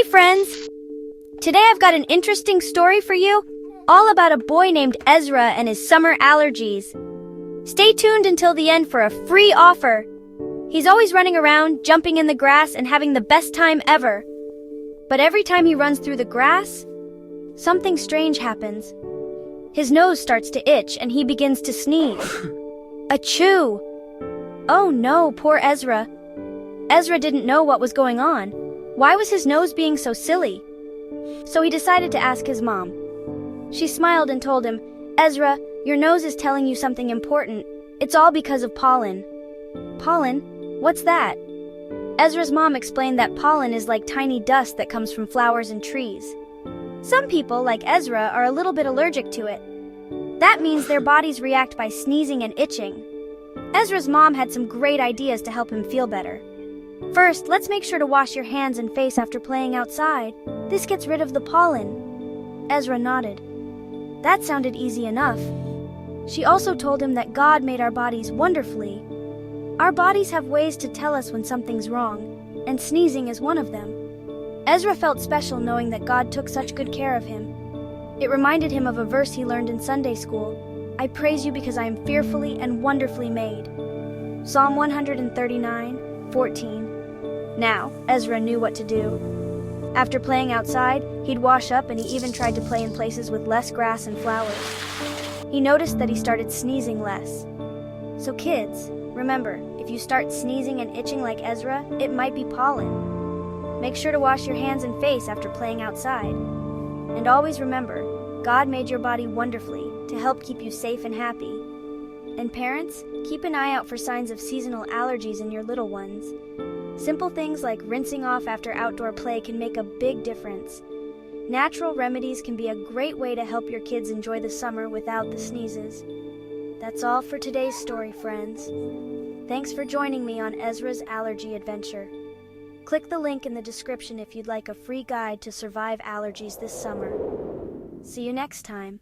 friends! Today I've got an interesting story for you, all about a boy named Ezra and his summer allergies. Stay tuned until the end for a free offer. He's always running around, jumping in the grass, and having the best time ever. But every time he runs through the grass, something strange happens. His nose starts to itch and he begins to sneeze. Achoo! Oh no, poor Ezra. Ezra didn't know what was going on. Why was his nose being so silly? So he decided to ask his mom. She smiled and told him, "Ezra, your nose is telling you something important. It's all because of pollen." Pollen? What's that? Ezra's mom explained that pollen is like tiny dust that comes from flowers and trees. Some people, like Ezra, are a little bit allergic to it. That means their bodies react by sneezing and itching. Ezra's mom had some great ideas to help him feel better. First, let's make sure to wash your hands and face after playing outside. This gets rid of the pollen. Ezra nodded. That sounded easy enough. She also told him that God made our bodies wonderfully. Our bodies have ways to tell us when something's wrong, and sneezing is one of them. Ezra felt special knowing that God took such good care of him. It reminded him of a verse he learned in Sunday school. "I praise you because I am fearfully and wonderfully made." Psalm 139:14. Now, Ezra knew what to do. After playing outside, he'd wash up and he even tried to play in places with less grass and flowers. He noticed that he started sneezing less. So kids, remember, if you start sneezing and itching like Ezra, it might be pollen. Make sure to wash your hands and face after playing outside. And always remember, God made your body wonderfully to help keep you safe and happy. And parents, keep an eye out for signs of seasonal allergies in your little ones. Simple things like rinsing off after outdoor play can make a big difference. Natural remedies can be a great way to help your kids enjoy the summer without the sneezes. That's all for today's story, friends. Thanks for joining me on Ezra's allergy adventure. Click the link in the description if you'd like a free guide to survive allergies this summer. See you next time.